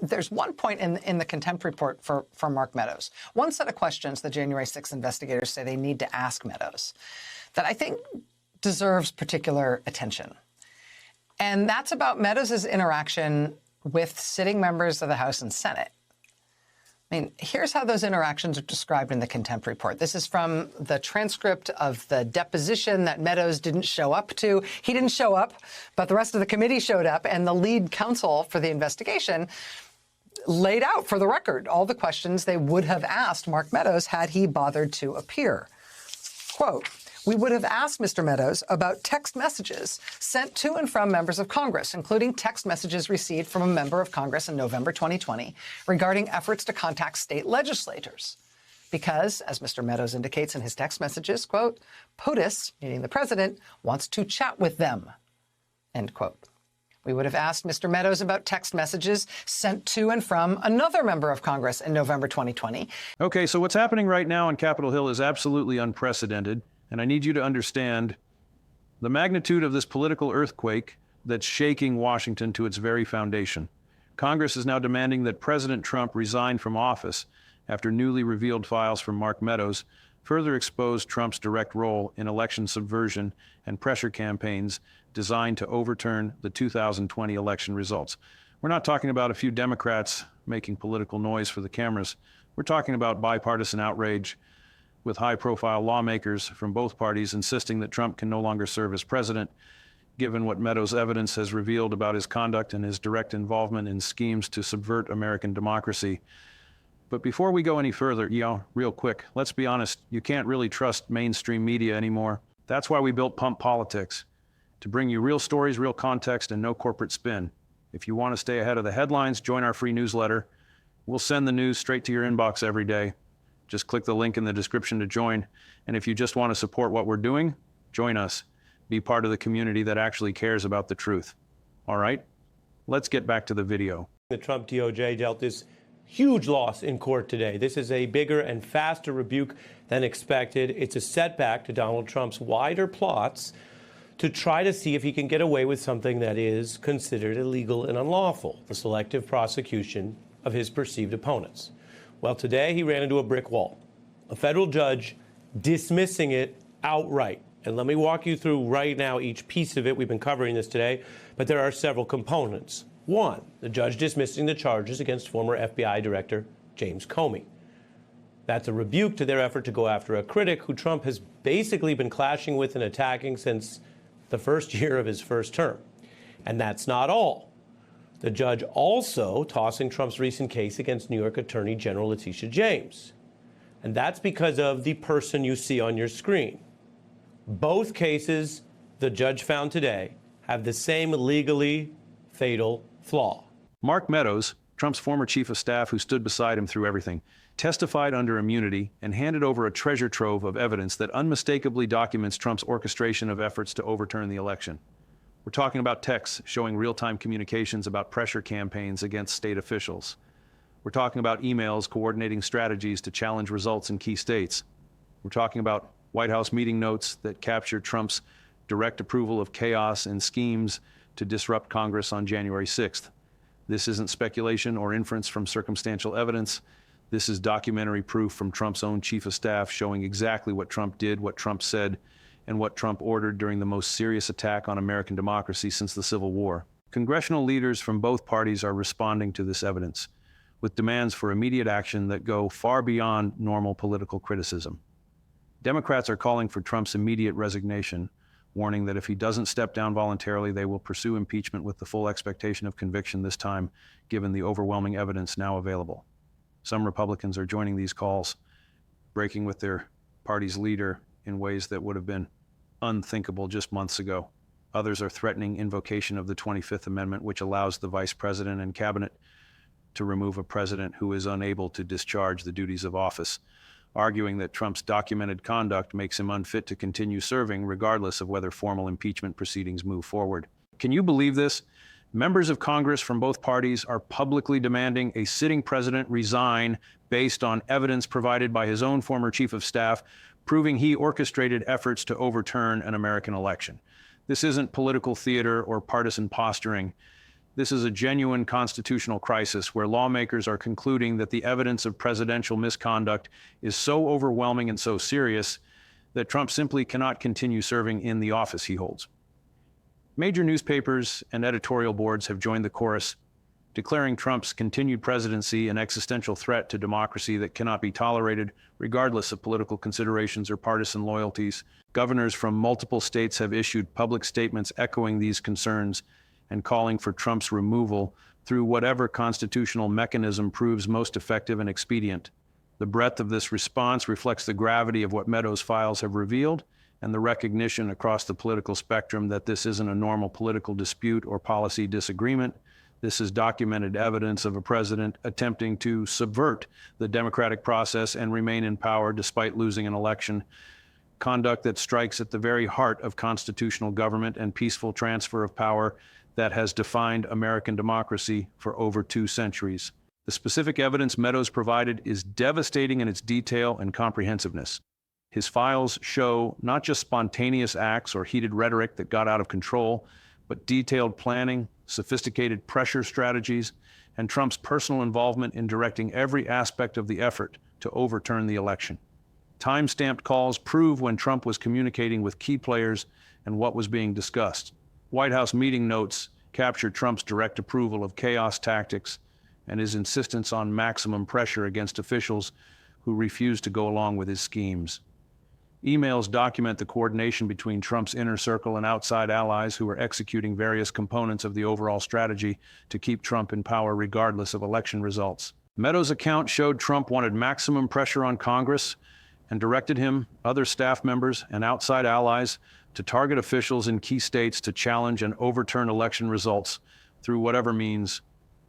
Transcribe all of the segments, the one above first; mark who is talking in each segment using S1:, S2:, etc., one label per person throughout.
S1: there's one point in the contempt report for Mark Meadows, one set of questions the January 6th investigators say they need to ask Meadows that I think deserves particular attention. And that's about Meadows' interaction with sitting members of the House and Senate. I mean, here's how those interactions are described in the contempt report. This is from the transcript of the deposition that Meadows didn't show up to. He didn't show up, but the rest of the committee showed up, and the lead counsel for the investigation laid out for the record all the questions they would have asked Mark Meadows had he bothered to appear. Quote, "We would have asked Mr. Meadows about text messages sent to and from members of Congress, including text messages received from a member of Congress in November 2020 regarding efforts to contact state legislators. Because, as Mr. Meadows indicates in his text messages, quote, POTUS, meaning the president, wants to chat with them," end quote. We would have asked Mr. Meadows about text messages sent to and from another member of Congress in November 2020.
S2: Okay, so what's happening right now on Capitol Hill is absolutely unprecedented. And I need you to understand the magnitude of this political earthquake that's shaking Washington to its very foundation. Congress is now demanding that President Trump resign from office after newly revealed files from Mark Meadows further expose Trump's direct role in election subversion and pressure campaigns designed to overturn the 2020 election results. We're not talking about a few Democrats making political noise for the cameras. We're talking about bipartisan outrage with high-profile lawmakers from both parties insisting that Trump can no longer serve as president, given what Meadows' evidence has revealed about his conduct and his direct involvement in schemes to subvert American democracy. But before we go any further, real quick, let's be honest, you can't really trust mainstream media anymore. That's why we built Pump Politics, to bring you real stories, real context, and no corporate spin. If you want to stay ahead of the headlines, join our free newsletter. We'll send the news straight to your inbox every day. Just click the link in the description to join. And if you just want to support what we're doing, join us. Be part of the community that actually cares about the truth. All right, let's get back to the video.
S3: The Trump DOJ dealt this huge loss in court today. This is a bigger and faster rebuke than expected. It's a setback to Donald Trump's wider plots to try to see if he can get away with something that is considered illegal and unlawful, the selective prosecution of his perceived opponents. Well, today he ran into a brick wall, a federal judge dismissing it outright. And let me walk you through right now each piece of it. We've been covering this today, but there are several components. One, the judge dismissing the charges against former FBI Director James Comey. That's a rebuke to their effort to go after a critic who Trump has basically been clashing with and attacking since the first year of his first term. And that's not all. The judge also tossing Trump's recent case against New York Attorney General Letitia James. And that's because of the person you see on your screen. Both cases, the judge found today, have the same legally fatal flaw.
S2: Mark Meadows, Trump's former chief of staff who stood beside him through everything, testified under immunity and handed over a treasure trove of evidence that unmistakably documents Trump's orchestration of efforts to overturn the election. We're talking about texts showing real-time communications about pressure campaigns against state officials. We're talking about emails coordinating strategies to challenge results in key states. We're talking about White House meeting notes that capture Trump's direct approval of chaos and schemes to disrupt Congress on January 6th. This isn't speculation or inference from circumstantial evidence. This is documentary proof from Trump's own chief of staff showing exactly what Trump did, what Trump said, and what Trump ordered during the most serious attack on American democracy since the Civil War. Congressional leaders from both parties are responding to this evidence with demands for immediate action that go far beyond normal political criticism. Democrats are calling for Trump's immediate resignation, warning that if he doesn't step down voluntarily, they will pursue impeachment with the full expectation of conviction this time, given the overwhelming evidence now available. Some Republicans are joining these calls, breaking with their party's leader in ways that would have been unthinkable just months ago. Others are threatening invocation of the 25th Amendment, which allows the vice president and cabinet to remove a president who is unable to discharge the duties of office, arguing that Trump's documented conduct makes him unfit to continue serving, regardless of whether formal impeachment proceedings move forward. Can you believe this? Members of Congress from both parties are publicly demanding a sitting president resign based on evidence provided by his own former chief of staff, proving he orchestrated efforts to overturn an American election. This isn't political theater or partisan posturing. This is a genuine constitutional crisis where lawmakers are concluding that the evidence of presidential misconduct is so overwhelming and so serious that Trump simply cannot continue serving in the office he holds. Major newspapers and editorial boards have joined the chorus, declaring Trump's continued presidency an existential threat to democracy that cannot be tolerated, regardless of political considerations or partisan loyalties. Governors from multiple states have issued public statements echoing these concerns and calling for Trump's removal through whatever constitutional mechanism proves most effective and expedient. The breadth of this response reflects the gravity of what Meadows' files have revealed and the recognition across the political spectrum that this isn't a normal political dispute or policy disagreement. This is documented evidence of a president attempting to subvert the democratic process and remain in power despite losing an election, conduct that strikes at the very heart of constitutional government and peaceful transfer of power that has defined American democracy for over 2 centuries. The specific evidence Meadows provided is devastating in its detail and comprehensiveness. His files show not just spontaneous acts or heated rhetoric that got out of control, but detailed planning, sophisticated pressure strategies, and Trump's personal involvement in directing every aspect of the effort to overturn the election. Time-stamped calls prove when Trump was communicating with key players and what was being discussed. White House meeting notes captured Trump's direct approval of chaos tactics and his insistence on maximum pressure against officials who refused to go along with his schemes. Emails document the coordination between Trump's inner circle and outside allies who are executing various components of the overall strategy to keep Trump in power regardless of election results. Meadows' account showed Trump wanted maximum pressure on Congress and directed him, other staff members, and outside allies to target officials in key states to challenge and overturn election results through whatever means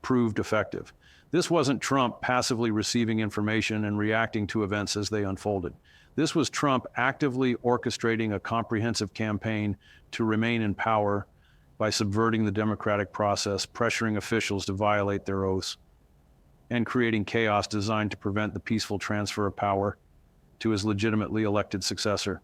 S2: proved effective. This wasn't Trump passively receiving information and reacting to events as they unfolded. This was Trump actively orchestrating a comprehensive campaign to remain in power by subverting the democratic process, pressuring officials to violate their oaths, and creating chaos designed to prevent the peaceful transfer of power to his legitimately elected successor.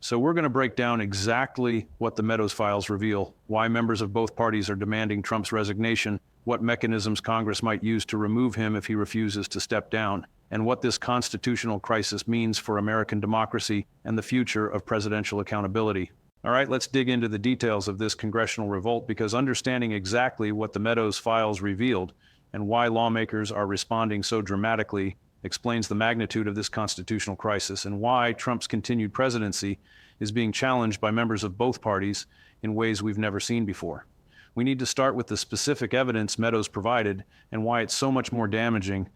S2: So we're going to break down exactly what the Meadows files reveal, why members of both parties are demanding Trump's resignation, what mechanisms Congress might use to remove him if he refuses to step down, and what this constitutional crisis means for American democracy and the future of presidential accountability. All right, let's dig into the details of this congressional revolt, because understanding exactly what the Meadows files revealed and why lawmakers are responding so dramatically explains the magnitude of this constitutional crisis and why Trump's continued presidency is being challenged by members of both parties in ways we've never seen before. We need to start with the specific evidence Meadows provided and why it's so much more damaging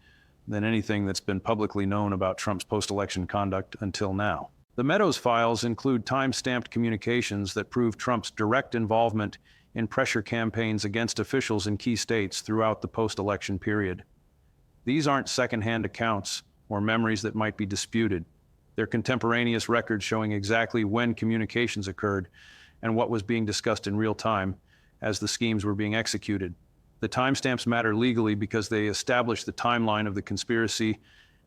S2: than anything that's been publicly known about Trump's post-election conduct until now. The Meadows files include time-stamped communications that prove Trump's direct involvement in pressure campaigns against officials in key states throughout the post-election period. These aren't secondhand accounts or memories that might be disputed. They're contemporaneous records showing exactly when communications occurred and what was being discussed in real time as the schemes were being executed. The timestamps matter legally because they establish the timeline of the conspiracy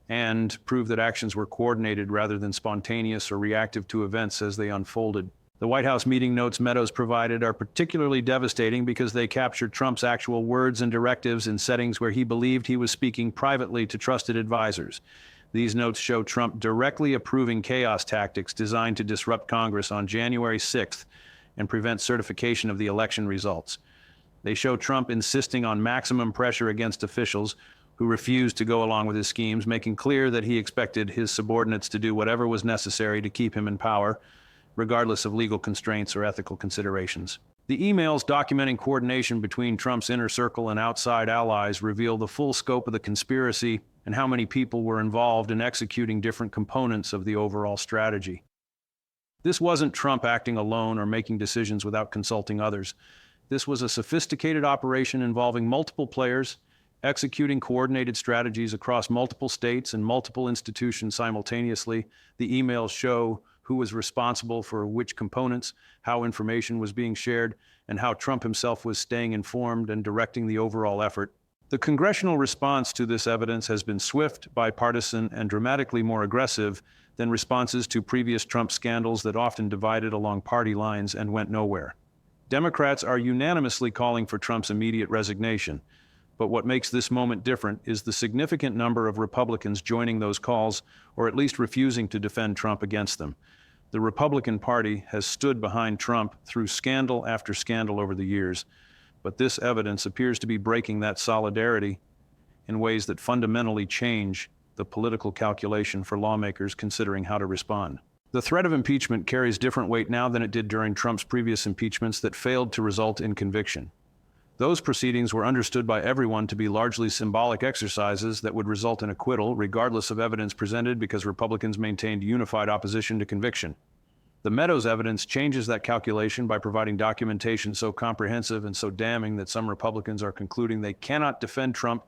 S2: and prove that actions were coordinated rather than spontaneous or reactive to events as they unfolded. The White House meeting notes Meadows provided are particularly devastating because they captured Trump's actual words and directives in settings where he believed he was speaking privately to trusted advisors. These notes show Trump directly approving chaos tactics designed to disrupt Congress on January 6th and prevent certification of the election results. They show Trump insisting on maximum pressure against officials who refused to go along with his schemes, making clear that he expected his subordinates to do whatever was necessary to keep him in power, regardless of legal constraints or ethical considerations. The emails documenting coordination between Trump's inner circle and outside allies reveal the full scope of the conspiracy and how many people were involved in executing different components of the overall strategy. This wasn't Trump acting alone or making decisions without consulting others. This was a sophisticated operation involving multiple players, executing coordinated strategies across multiple states and multiple institutions simultaneously. The emails show who was responsible for which components, how information was being shared, and how Trump himself was staying informed and directing the overall effort. The congressional response to this evidence has been swift, bipartisan, and dramatically more aggressive than responses to previous Trump scandals that often divided along party lines and went nowhere. Democrats are unanimously calling for Trump's immediate resignation. But what makes this moment different is the significant number of Republicans joining those calls, or at least refusing to defend Trump against them. The Republican Party has stood behind Trump through scandal after scandal over the years, but this evidence appears to be breaking that solidarity in ways that fundamentally change the political calculation for lawmakers considering how to respond. The threat of impeachment carries different weight now than it did during Trump's previous impeachments that failed to result in conviction. Those proceedings were understood by everyone to be largely symbolic exercises that would result in acquittal, regardless of evidence presented, because Republicans maintained unified opposition to conviction. The Meadows evidence changes that calculation by providing documentation so comprehensive and so damning that some Republicans are concluding they cannot defend Trump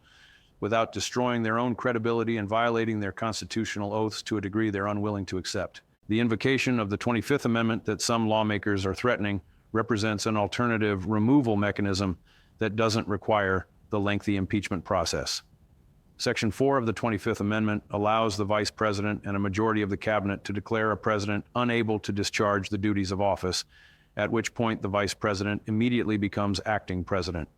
S2: without destroying their own credibility and violating their constitutional oaths to a degree they're unwilling to accept. The invocation of the 25th Amendment that some lawmakers are threatening represents an alternative removal mechanism that doesn't require the lengthy impeachment process. Section 4 of the 25th Amendment allows the Vice President and a majority of the Cabinet to declare a president unable to discharge the duties of office, at which point the Vice President immediately becomes acting president.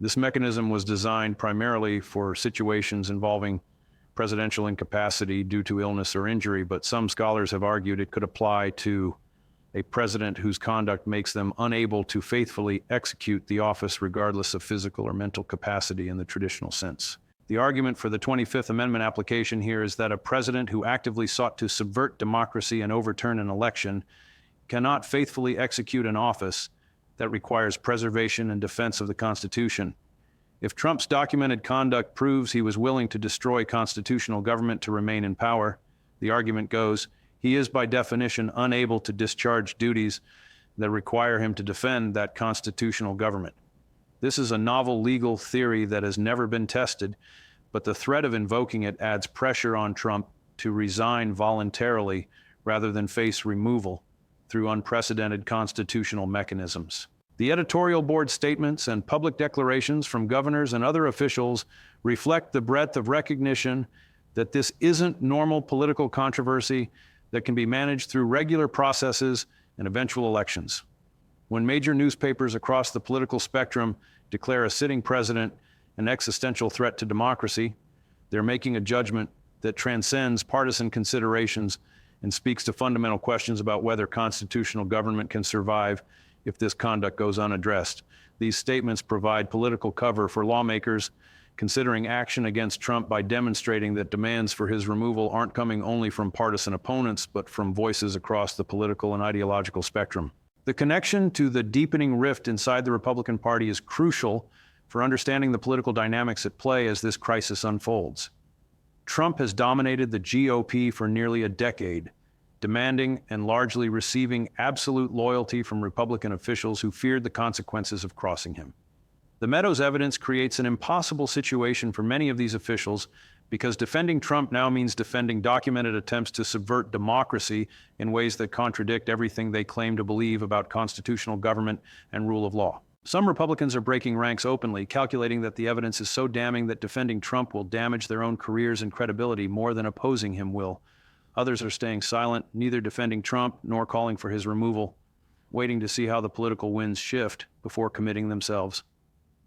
S2: This mechanism was designed primarily for situations involving presidential incapacity due to illness or injury, but some scholars have argued it could apply to a president whose conduct makes them unable to faithfully execute the office regardless of physical or mental capacity in the traditional sense. The argument for the 25th Amendment application here is that a president who actively sought to subvert democracy and overturn an election cannot faithfully execute an office that requires preservation and defense of the Constitution. If Trump's documented conduct proves he was willing to destroy constitutional government to remain in power, the argument goes, he is by definition unable to discharge duties that require him to defend that constitutional government. This is a novel legal theory that has never been tested, but the threat of invoking it adds pressure on Trump to resign voluntarily rather than face removal through unprecedented constitutional mechanisms. The editorial board statements and public declarations from governors and other officials reflect the breadth of recognition that this isn't normal political controversy that can be managed through regular processes and eventual elections. When major newspapers across the political spectrum declare a sitting president an existential threat to democracy, they're making a judgment that transcends partisan considerations and speaks to fundamental questions about whether constitutional government can survive if this conduct goes unaddressed. These statements provide political cover for lawmakers considering action against Trump by demonstrating that demands for his removal aren't coming only from partisan opponents, but from voices across the political and ideological spectrum. The connection to the deepening rift inside the Republican Party is crucial for understanding the political dynamics at play as this crisis unfolds. Trump has dominated the GOP for nearly a decade, demanding and largely receiving absolute loyalty from Republican officials who feared the consequences of crossing him. The Meadows evidence creates an impossible situation for many of these officials because defending Trump now means defending documented attempts to subvert democracy in ways that contradict everything they claim to believe about constitutional government and rule of law. Some Republicans are breaking ranks openly, calculating that the evidence is so damning that defending Trump will damage their own careers and credibility more than opposing him will. Others are staying silent, neither defending Trump nor calling for his removal, waiting to see how the political winds shift before committing themselves.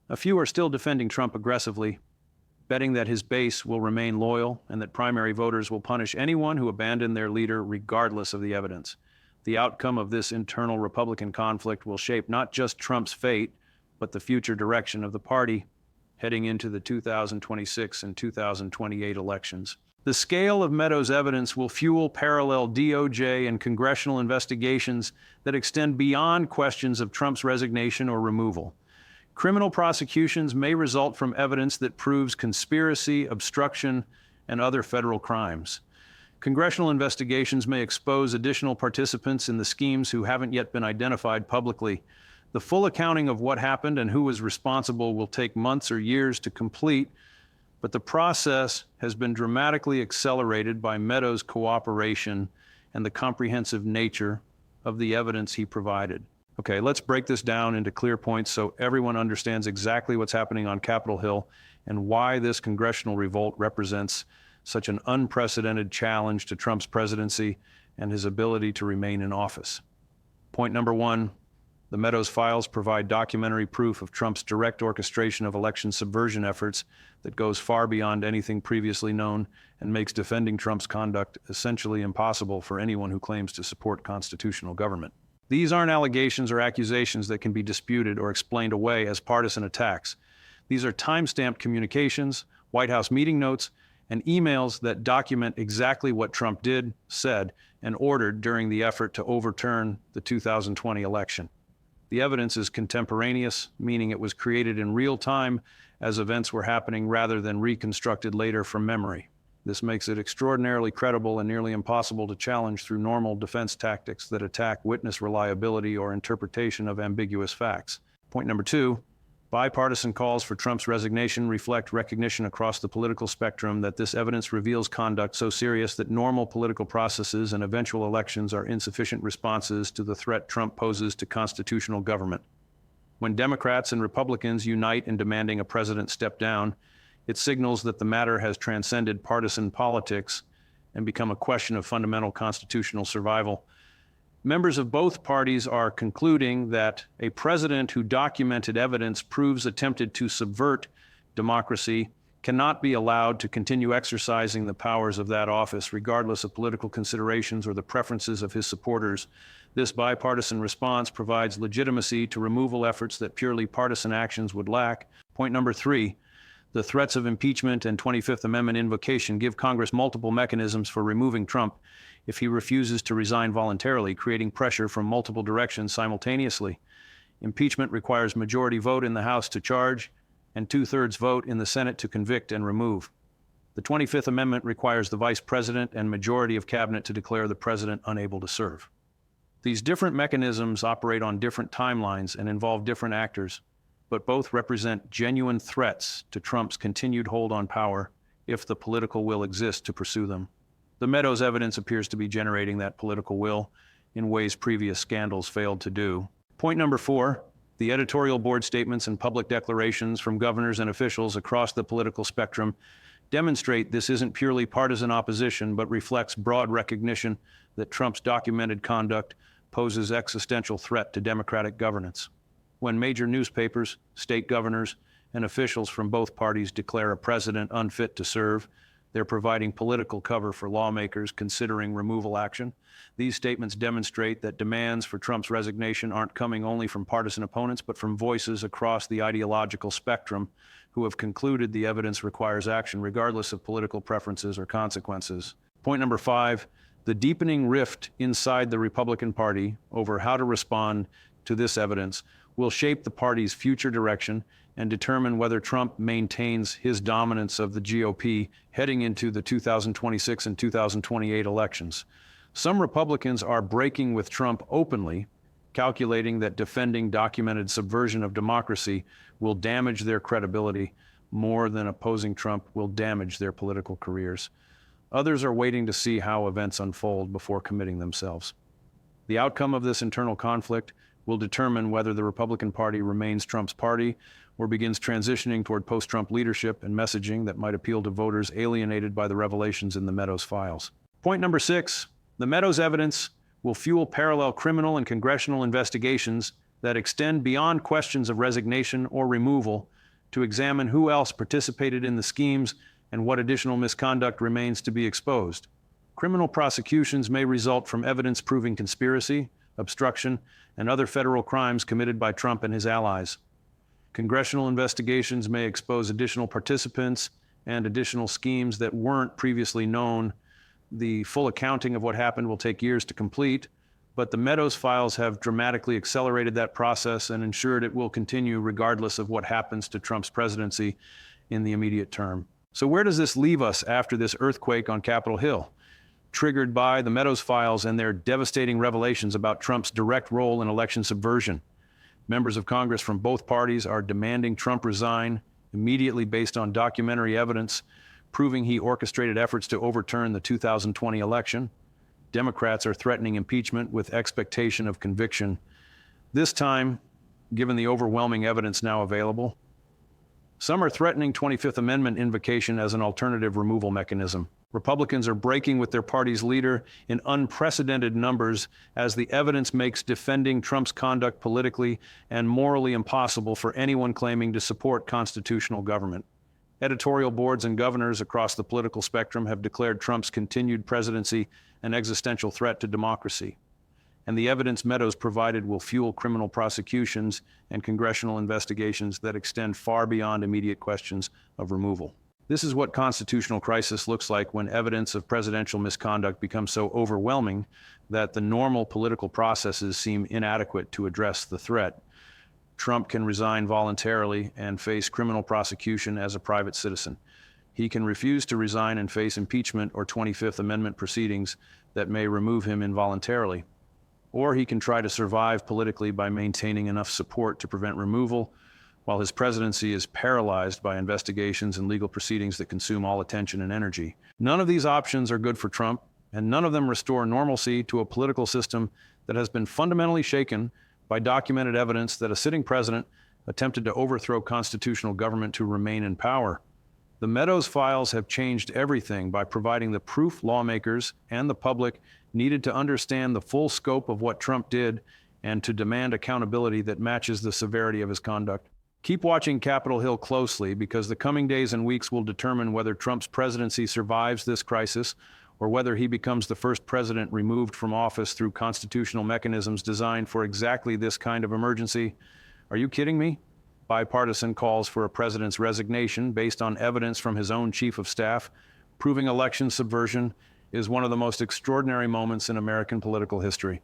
S2: A few are still defending Trump aggressively, betting that his base will remain loyal and that primary voters will punish anyone who abandoned their leader regardless of the evidence. The outcome of this internal Republican conflict will shape not just Trump's fate, but the future direction of the party heading into the 2026 and 2028 elections. The scale of Meadows' evidence will fuel parallel DOJ and congressional investigations that extend beyond questions of Trump's resignation or removal. Criminal prosecutions may result from evidence that proves conspiracy, obstruction, and other federal crimes. Congressional investigations may expose additional participants in the schemes who haven't yet been identified publicly. The full accounting of what happened and who was responsible will take months or years to complete, but the process has been dramatically accelerated by Meadows' cooperation and the comprehensive nature of the evidence he provided. Okay, let's break this down into clear points so everyone understands exactly what's happening on Capitol Hill and why this congressional revolt represents such an unprecedented challenge to Trump's presidency and his ability to remain in office. Point number one, The Meadows files provide documentary proof of Trump's direct orchestration of election subversion efforts that goes far beyond anything previously known and makes defending Trump's conduct essentially impossible for anyone who claims to support constitutional government. These aren't allegations or accusations that can be disputed or explained away as partisan attacks. These are time-stamped communications, White House meeting notes, and emails that document exactly what Trump did, said, and ordered during the effort to overturn the 2020 election. The evidence is contemporaneous, meaning it was created in real time as events were happening rather than reconstructed later from memory. This makes it extraordinarily credible and nearly impossible to challenge through normal defense tactics that attack witness reliability or interpretation of ambiguous facts. Point number 2, bipartisan calls for Trump's resignation reflect recognition across the political spectrum that this evidence reveals conduct so serious that normal political processes and eventual elections are insufficient responses to the threat Trump poses to constitutional government. When Democrats and Republicans unite in demanding a president step down, it signals that the matter has transcended partisan politics and become a question of fundamental constitutional survival. Members of both parties are concluding that a president who documented evidence proves attempted to subvert democracy cannot be allowed to continue exercising the powers of that office, regardless of political considerations or the preferences of his supporters. This bipartisan response provides legitimacy to removal efforts that purely partisan actions would lack. Point number 3, the threats of impeachment and 25th Amendment invocation give Congress multiple mechanisms for removing Trump if he refuses to resign voluntarily, creating pressure from multiple directions simultaneously. Impeachment requires majority vote in the House to charge and 2/3 vote in the Senate to convict and remove. The 25th Amendment requires the Vice President and majority of Cabinet to declare the President unable to serve. These different mechanisms operate on different timelines and involve different actors, but both represent genuine threats to Trump's continued hold on power if the political will exists to pursue them. The Meadows evidence appears to be generating that political will in ways previous scandals failed to do. Point number 4, the editorial board statements and public declarations from governors and officials across the political spectrum demonstrate this isn't purely partisan opposition, but reflects broad recognition that Trump's documented conduct poses existential threat to democratic governance. When major newspapers, state governors, and officials from both parties declare a president unfit to serve, they're providing political cover for lawmakers considering removal action. These statements demonstrate that demands for Trump's resignation aren't coming only from partisan opponents, but from voices across the ideological spectrum who have concluded the evidence requires action regardless of political preferences or consequences. Point number 5, the deepening rift inside the Republican Party over how to respond to this evidence will shape the party's future direction and determine whether Trump maintains his dominance of the GOP heading into the 2026 and 2028 elections. Some Republicans are breaking with Trump openly, calculating that defending documented subversion of democracy will damage their credibility more than opposing Trump will damage their political careers. Others are waiting to see how events unfold before committing themselves. The outcome of this internal conflict will determine whether the Republican Party remains Trump's party or begins transitioning toward post-Trump leadership and messaging that might appeal to voters alienated by the revelations in the Meadows files. Point number 6, the Meadows evidence will fuel parallel criminal and congressional investigations that extend beyond questions of resignation or removal to examine who else participated in the schemes and what additional misconduct remains to be exposed. Criminal prosecutions may result from evidence proving conspiracy, obstruction, and other federal crimes committed by Trump and his allies. Congressional investigations may expose additional participants and additional schemes that weren't previously known. The full accounting of what happened will take years to complete, but the Meadows files have dramatically accelerated that process and ensured it will continue regardless of what happens to Trump's presidency in the immediate term. So where does this leave us after this earthquake on Capitol Hill, triggered by the Meadows files and their devastating revelations about Trump's direct role in election subversion? Members of Congress from both parties are demanding Trump resign immediately based on documentary evidence proving he orchestrated efforts to overturn the 2020 election. Democrats are threatening impeachment with expectation of conviction. This time, given the overwhelming evidence now available, Some are threatening 25th Amendment invocation as an alternative removal mechanism. Republicans are breaking with their party's leader in unprecedented numbers as the evidence makes defending Trump's conduct politically and morally impossible for anyone claiming to support constitutional government. Editorial boards and governors across the political spectrum have declared Trump's continued presidency an existential threat to democracy. And the evidence Meadows provided will fuel criminal prosecutions and congressional investigations that extend far beyond immediate questions of removal. This is what constitutional crisis looks like when evidence of presidential misconduct becomes so overwhelming that the normal political processes seem inadequate to address the threat. Trump can resign voluntarily and face criminal prosecution as a private citizen. He can refuse to resign and face impeachment or 25th Amendment proceedings that may remove him involuntarily. Or he can try to survive politically by maintaining enough support to prevent removal, while his presidency is paralyzed by investigations and legal proceedings that consume all attention and energy. None of these options are good for Trump, and none of them restore normalcy to a political system that has been fundamentally shaken by documented evidence that a sitting president attempted to overthrow constitutional government to remain in power. The Meadows files have changed everything by providing the proof lawmakers and the public needed to understand the full scope of what Trump did and to demand accountability that matches the severity of his conduct. Keep watching Capitol Hill closely because the coming days and weeks will determine whether Trump's presidency survives this crisis or whether he becomes the first president removed from office through constitutional mechanisms designed for exactly this kind of emergency. Are you kidding me? Bipartisan calls for a president's resignation based on evidence from his own chief of staff, proving election subversion, is one of the most extraordinary moments in American political history.